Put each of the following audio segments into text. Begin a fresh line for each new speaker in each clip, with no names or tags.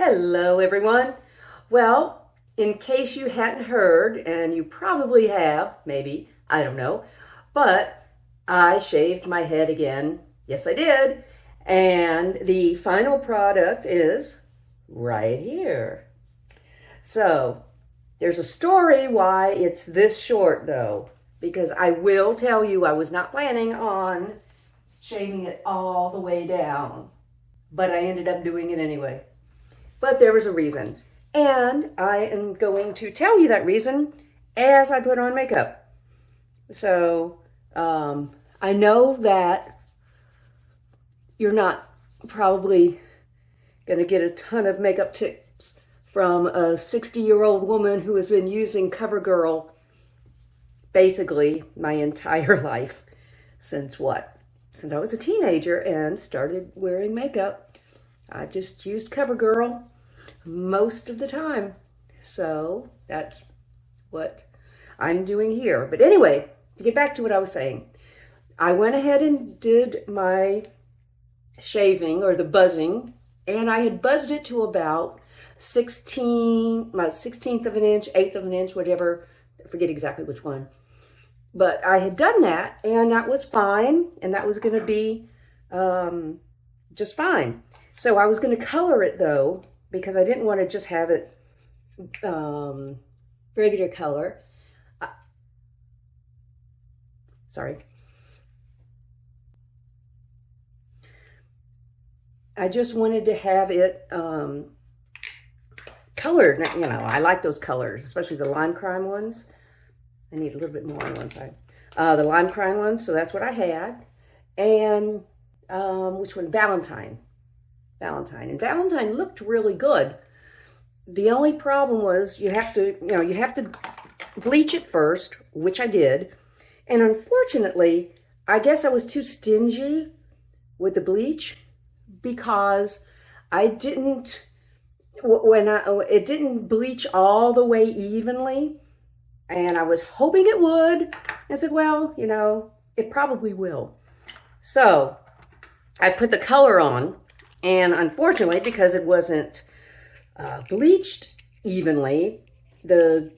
Hello, everyone. Well, in case you hadn't heard, and you probably have, maybe, I don't know, but I shaved my head again. Yes, I did. And the final product is right here. So, there's a story why it's this short, though, because I will tell you I was not planning on shaving it all the way down, but I ended up doing it anyway. But there was a reason. And I am going to tell you that reason as I put on makeup. So I know that you're not probably going to get a ton of makeup tips from a 60-year-old woman who has been using CoverGirl basically my entire life since what? Since I was a teenager and started wearing makeup. I just used CoverGirl most of the time. So that's what I'm doing here. But anyway, to get back to what I was saying, I went ahead and did my shaving or the buzzing, and I had buzzed it to about 16th of an inch, 1/8 of an inch, whatever. I forget exactly which one. But I had done that, and that was fine, and that was going to be just fine. So I was going to color it, though, because I didn't want to just have it regular color. Sorry. I just wanted to have it colored. You know, I like those colors, especially the lime crime ones. I need a little bit more on one side. The lime crime ones, so that's what I had. And which one? Valentine. And Valentine looked really good. The only problem was you have to bleach it first, which I did. And unfortunately, I guess I was too stingy with the bleach because it didn't bleach all the way evenly. And I was hoping it would. I said, well, you know, it probably will. So I put the color on. And unfortunately, because it wasn't bleached evenly, the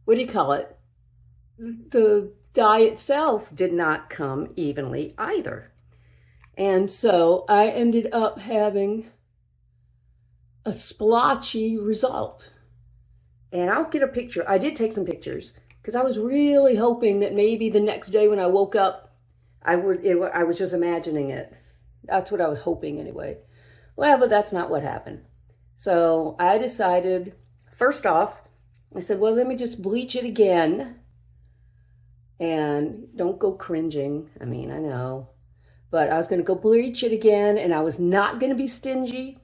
what do you call it? The dye itself did not come evenly either. And so I ended up having a splotchy result. And I'll get a picture. I did take some pictures because I was really hoping that maybe the next day when I woke up, I was just imagining it. That's what I was hoping anyway. Well, but that's not what happened. So I decided, first off, I said, well, let me just bleach it again. And don't go cringing. I mean, I know. But I was going to go bleach it again, and I was not going to be stingy.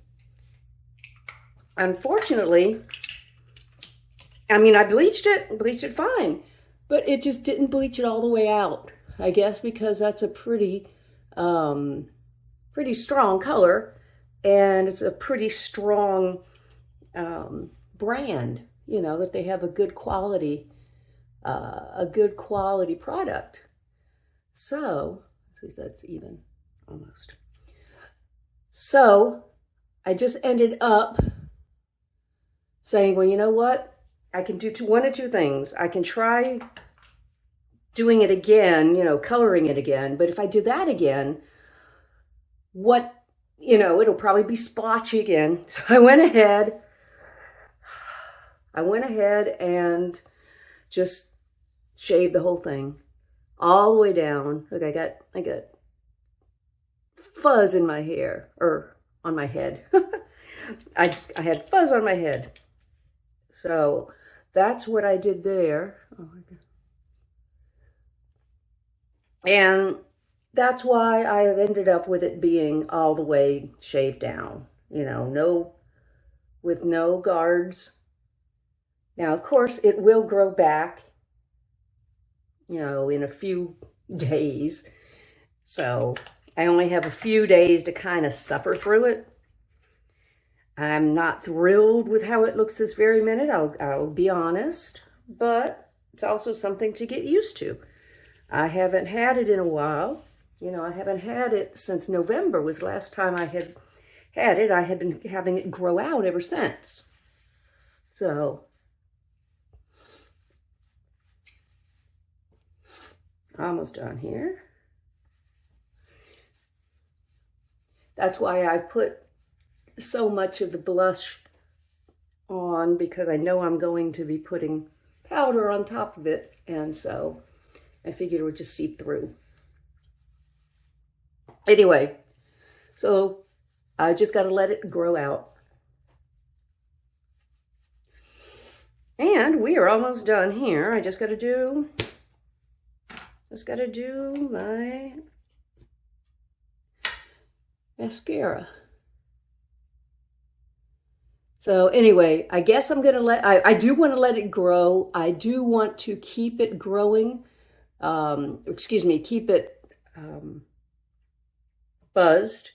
Unfortunately, I mean, I bleached it fine. But it just didn't bleach it all the way out. I guess because that's a pretty strong color, and it's a pretty strong brand, you know, that they have a good quality product. So, let's see if that's even, almost. So, I just ended up saying, well, you know what? I can do one of two things. I can try doing it again, you know, coloring it again. But if I do that again, it'll probably be splotchy again. So I went ahead and just shaved the whole thing all the way down. Look, I got fuzz in my hair, or on my head. I had fuzz on my head. So that's what I did there. Oh my God. And that's why I have ended up with it being all the way shaved down, you know, with no guards. Now, of course, it will grow back, you know, in a few days. So I only have a few days to kind of suffer through it. I'm not thrilled with how it looks this very minute, I'll be honest, but it's also something to get used to. I haven't had it in a while. You know, I haven't had it since November was the last time I had had it, I had been having it grow out ever since. So, almost done here. That's why I put so much of the blush on, because I know I'm going to be putting powder on top of it, and so I figured it would just seep through. Anyway, so I just got to let it grow out. And we are almost done here. I just got to do my mascara. So anyway, I guess I'm going to I do want to let it grow. I do want to keep it growing. Keep it buzzed,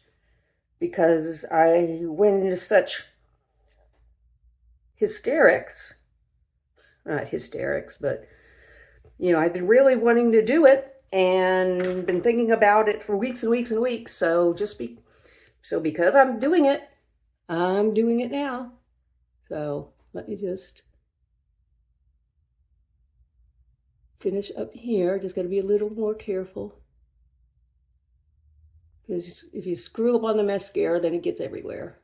because I went into such hysterics. Not hysterics, but, you know, I've been really wanting to do it and been thinking about it for weeks and weeks and weeks. So because I'm doing it now. So let me just finish up here. Just got to be a little more careful, because if you screw up on the mascara, then it gets everywhere,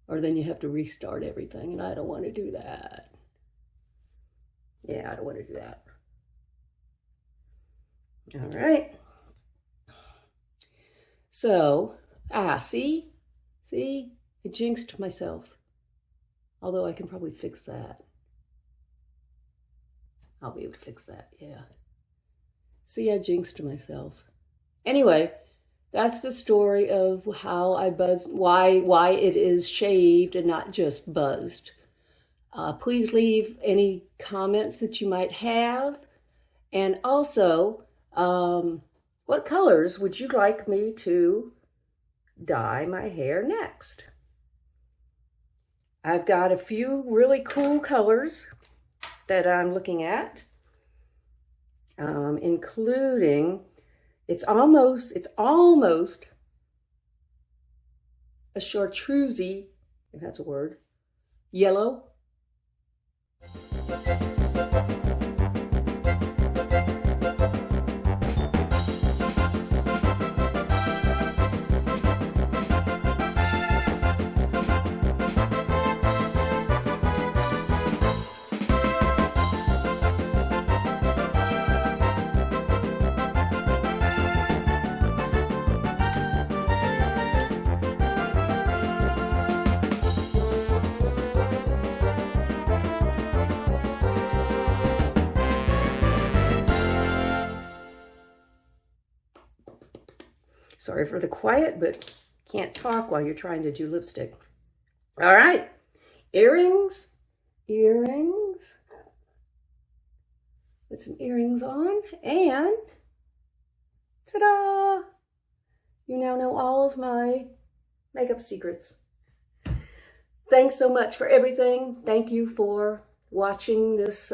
or then you have to restart everything, and I don't want to do that. Yeah, I don't want to do that. All right. So, see, I jinxed myself. Although I can probably fix that. I'll be able to fix that, yeah. See, I jinxed myself. Anyway, that's the story of how I buzzed, why it is shaved and not just buzzed. Please leave any comments that you might have. And also, what colors would you like me to dye my hair next? I've got a few really cool colors that I'm looking at, including, it's almost a chartreusey, if that's a word, yellow. Sorry for the quiet, but can't talk while you're trying to do lipstick. All right, earrings. Put some earrings on, and ta-da! You now know all of my makeup secrets. Thanks so much for everything. Thank you for watching this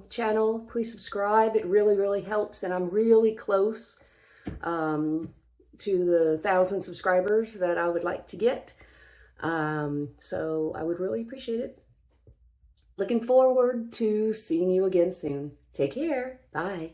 channel. Please subscribe. It really, really helps, and I'm really close to the 1,000 subscribers that I would like to get. So I would really appreciate it. Looking forward to seeing you again soon. Take care. Bye.